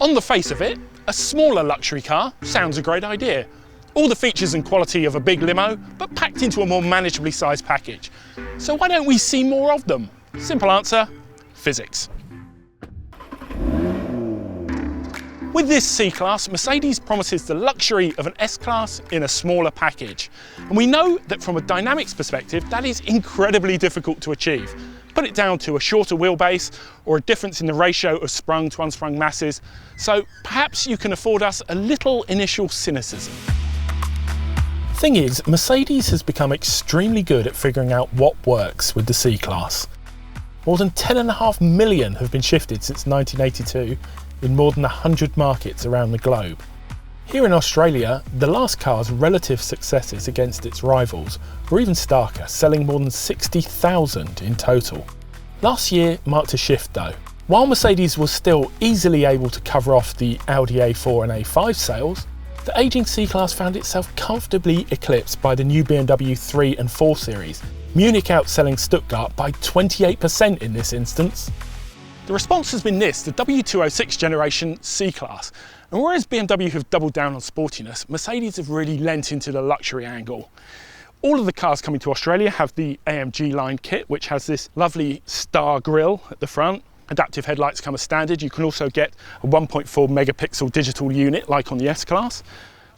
On the face of it, a smaller luxury car sounds a great idea. All the features and quality of a big limo, but packed into a more manageably sized package. So why don't we see more of them? Simple answer, physics. With this C-Class, Mercedes promises the luxury of an S-Class in a smaller package. And we know that from a dynamics perspective, that is incredibly difficult to achieve. Put it down to a shorter wheelbase or a difference in the ratio of sprung to unsprung masses. So perhaps you can afford us a little initial cynicism. Thing is, Mercedes has become extremely good at figuring out what works with the C-Class. More than 10.5 million have been shifted since 1982 in more than 100 markets around the globe. Here in Australia, the last car's relative successes against its rivals were even starker, selling more than 60,000 in total. Last year marked a shift though. While Mercedes was still easily able to cover off the Audi A4 and A5 sales, the ageing C-Class found itself comfortably eclipsed by the new BMW 3 and 4 Series, Munich outselling Stuttgart by 28% in this instance. The response has been this, the W206 generation C-Class. And whereas BMW have doubled down on sportiness, Mercedes have really lent into the luxury angle. All of the cars coming to Australia have the AMG line kit, which has this lovely star grille at the front. Adaptive headlights come as standard. You can also get a 1.4 megapixel digital unit like on the S-Class.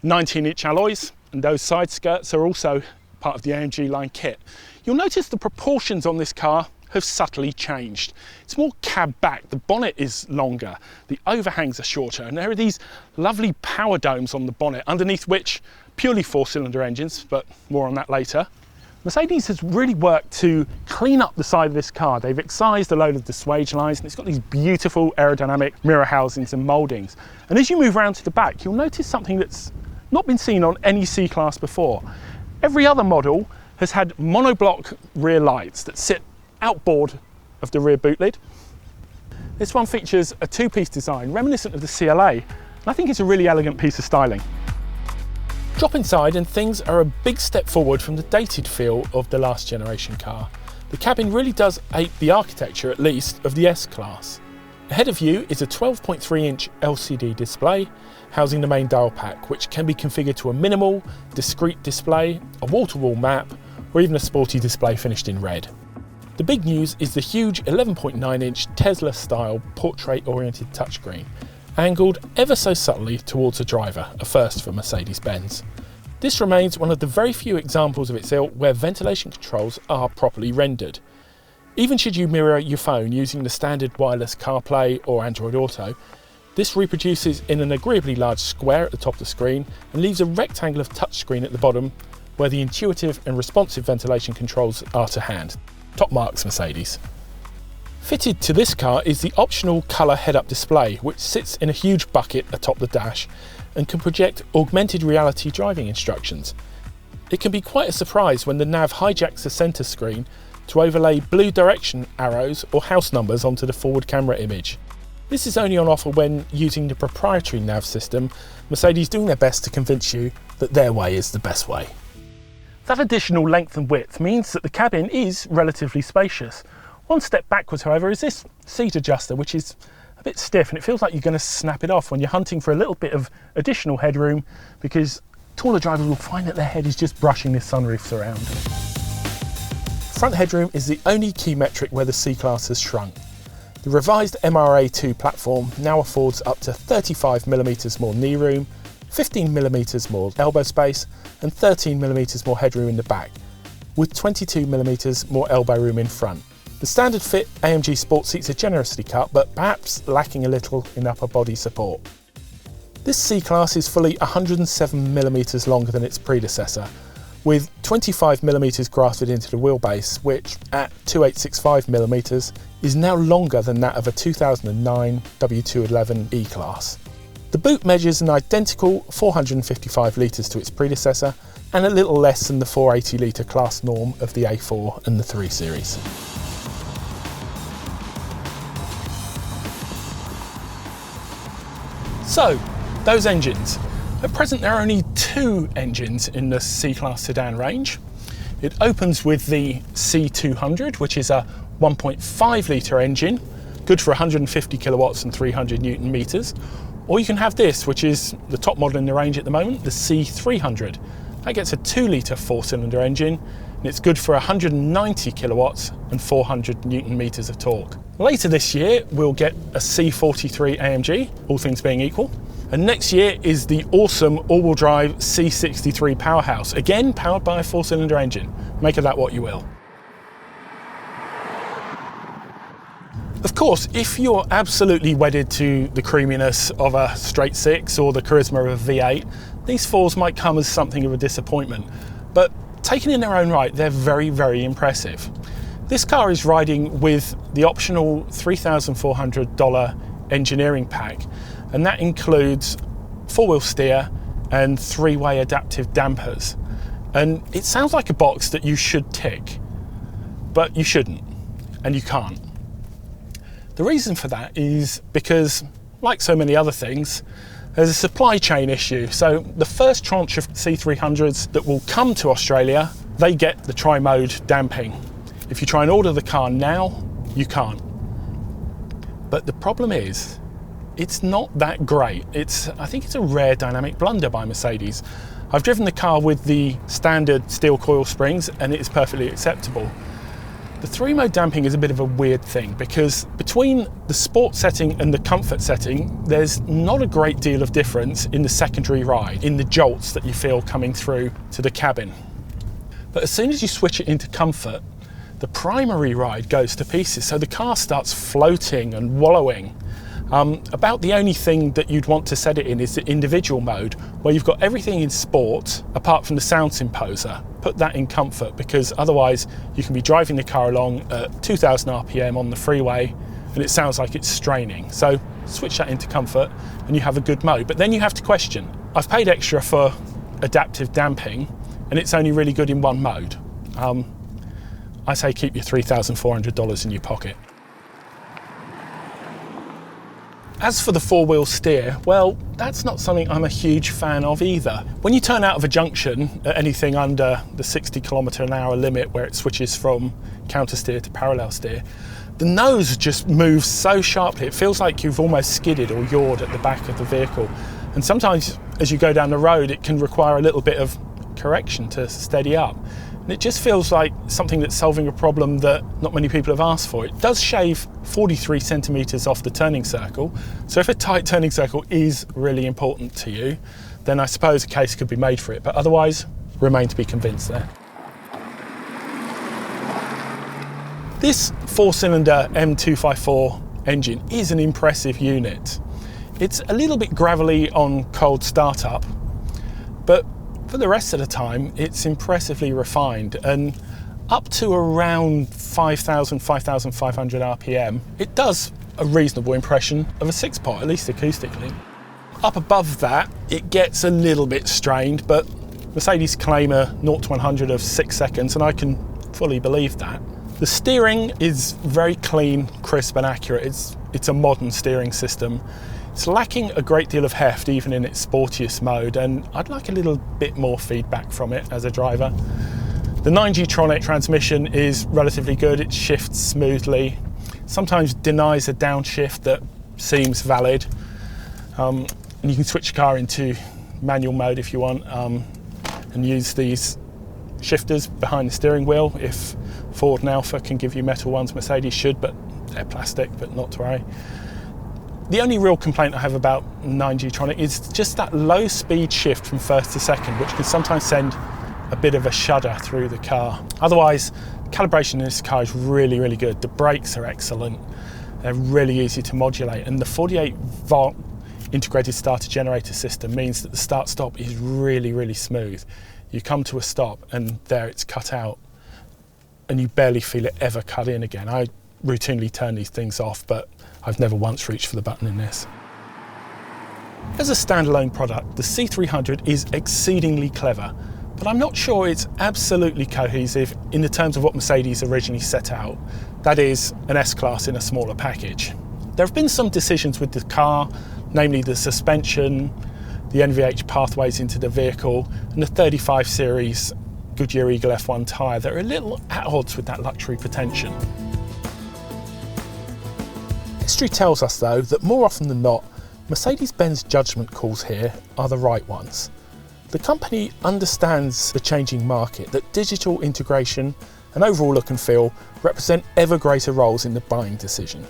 19-inch alloys, and those side skirts are also part of the AMG line kit. You'll notice the proportions on this car have subtly changed. It's more cab back, the bonnet is longer, the overhangs are shorter, and there are these lovely power domes on the bonnet, underneath which purely 4-cylinder engines, but more on that later. Mercedes has really worked to clean up the side of this car. They've excised a load of the swage lines, and it's got these beautiful aerodynamic mirror housings and mouldings. And as you move around to the back, you'll notice something that's not been seen on any C-Class before. Every other model has had monoblock rear lights that sit outboard of the rear boot lid. This one features a two-piece design reminiscent of the CLA, and I think it's a really elegant piece of styling. Drop inside and things are a big step forward from the dated feel of the last generation car. The cabin really does ape the architecture, at least, of the S-Class. Ahead of you is a 12.3-inch LCD display housing the main dial pack, which can be configured to a minimal, discrete display, a wall-to-wall map, or even a sporty display finished in red. The big news is the huge 11.9-inch Tesla-style portrait-oriented touchscreen, angled ever so subtly towards the driver, a first for Mercedes-Benz. This remains one of the very few examples of its ilk where ventilation controls are properly rendered. Even should you mirror your phone using the standard wireless CarPlay or Android Auto, this reproduces in an agreeably large square at the top of the screen and leaves a rectangle of touchscreen at the bottom where the intuitive and responsive ventilation controls are to hand. Top marks, Mercedes. Fitted to this car is the optional colour head-up display, which sits in a huge bucket atop the dash and can project augmented reality driving instructions. It can be quite a surprise when the nav hijacks the centre screen to overlay blue direction arrows or house numbers onto the forward camera image. This is only on offer when using the proprietary nav system, Mercedes doing their best to convince you that their way is the best way. That additional length and width means that the cabin is relatively spacious. One step backwards, however, is this seat adjuster, which is a bit stiff and it feels like you're going to snap it off when you're hunting for a little bit of additional headroom, because taller drivers will find that their head is just brushing this sunroof surround. Front headroom is the only key metric where the C-Class has shrunk. The revised MRA2 platform now affords up to 35mm more knee room, 15mm more elbow space and 13mm more headroom in the back, with 22mm more elbow room in front. The standard fit AMG Sport seats are generously cut, but perhaps lacking a little in upper body support. This C-Class is fully 107mm longer than its predecessor, with 25mm grafted into the wheelbase, which at 2865mm is now longer than that of a 2009 W211 E-Class. The boot measures an identical 455 litres to its predecessor and a little less than the 480 litre class norm of the A4 and the 3 Series. So, those engines. At present there are only 2 engines in the C-Class sedan range. It opens with the C200, which is a 1.5 litre engine, good for 150 kilowatts and 300 Newton meters, Or you can have this, which is the top model in the range at the moment, the C300. That gets a 2-litre 4-cylinder engine, and it's good for 190 kilowatts and 400 Newton meters of torque. Later this year, we'll get a C43 AMG, all things being equal. And next year is the awesome all-wheel drive C63 powerhouse, again powered by a 4-cylinder engine. Make of that what you will. Of course, if you're absolutely wedded to the creaminess of a straight 6 or the charisma of a V8, these 4s might come as something of a disappointment. But taken in their own right, they're very, very impressive. This car is riding with the optional $3,400 engineering pack, and that includes 4-wheel steer and 3-way adaptive dampers. And it sounds like a box that you should tick, but you shouldn't, and you can't. The reason for that is because, like so many other things, there's a supply chain issue. So the first tranche of C300s that will come to Australia, they get the tri-mode damping. If you try and order the car now, you can't. But the problem is, it's not that great. I think it's a rare dynamic blunder by Mercedes. I've driven the car with the standard steel coil springs and it is perfectly acceptable. The 3-mode damping is a bit of a weird thing because between the sport setting and the comfort setting, there's not a great deal of difference in the secondary ride, in the jolts that you feel coming through to the cabin. But as soon as you switch it into comfort, the primary ride goes to pieces. So the car starts floating and wallowing. About the only thing that you'd want to set it in is the individual mode, where you've got everything in sport apart from the sound symposer. Put that in comfort, because otherwise you can be driving the car along at 2000 RPM on the freeway and it sounds like it's straining. So switch that into comfort and you have a good mode. But then you have to question, I've paid extra for adaptive damping and it's only really good in one mode. I say keep your $3,400 in your pocket. As for the 4-wheel steer, well, that's not something I'm a huge fan of either. When you turn out of a junction at anything under the 60km/h limit where it switches from counter steer to parallel steer, the nose just moves so sharply. It feels like you've almost skidded or yawed at the back of the vehicle. And sometimes as you go down the road, it can require a little bit of correction to steady up. And it just feels like something that's solving a problem that not many people have asked for. It does shave 43 centimetres off the turning circle. So if a tight turning circle is really important to you, then I suppose a case could be made for it. But otherwise, remain to be convinced there. This 4-cylinder M254 engine is an impressive unit. It's a little bit gravelly on cold startup, but for the rest of the time, it's impressively refined, and up to around 5,000, 5,500 RPM, it does a reasonable impression of a 6-pot, at least acoustically. Up above that, it gets a little bit strained, but Mercedes claim a 0 to 100 of 6 seconds, and I can fully believe that. The steering is very clean, crisp and accurate. It's a modern steering system. It's lacking a great deal of heft even in its sportiest mode, and I'd like a little bit more feedback from it as a driver. The 9G-tronic transmission is relatively good. It shifts smoothly, sometimes denies a downshift that seems valid, and you can switch the car into manual mode if you want, and use these shifters behind the steering wheel. If Ford and Alfa can give you metal ones, Mercedes should, but they're plastic, but not to worry. The only real complaint I have about 9G-tronic is just that low speed shift from first to second, which can sometimes send a bit of a shudder through the car. Otherwise, calibration in this car is really, really good. The brakes are excellent. They're really easy to modulate, and the 48-volt integrated starter generator system means that the start-stop is really, really smooth. You come to a stop and there it's cut out, and you barely feel it ever cut in again. I routinely turn these things off, but I've never once reached for the button in this. As a standalone product, the C300 is exceedingly clever, but I'm not sure it's absolutely cohesive in the terms of what Mercedes originally set out. That is, an S-Class in a smaller package. There have been some decisions with the car, namely the suspension, the NVH pathways into the vehicle, and the 35 series Goodyear Eagle F1 tyre that are a little at odds with that luxury pretension. History tells us, though, that more often than not, Mercedes-Benz judgment calls here are the right ones. The company understands the changing market, that digital integration and overall look and feel represent ever greater roles in the buying decision.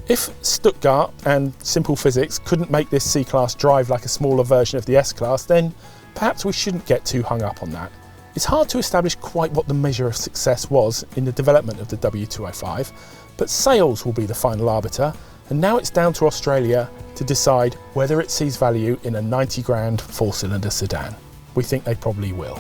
If Stuttgart and simple physics couldn't make this C-Class drive like a smaller version of the S-Class, then perhaps we shouldn't get too hung up on that. It's hard to establish quite what the measure of success was in the development of the W205, but sales will be the final arbiter, and now it's down to Australia to decide whether it sees value in a 90 grand four-cylinder sedan. We think they probably will.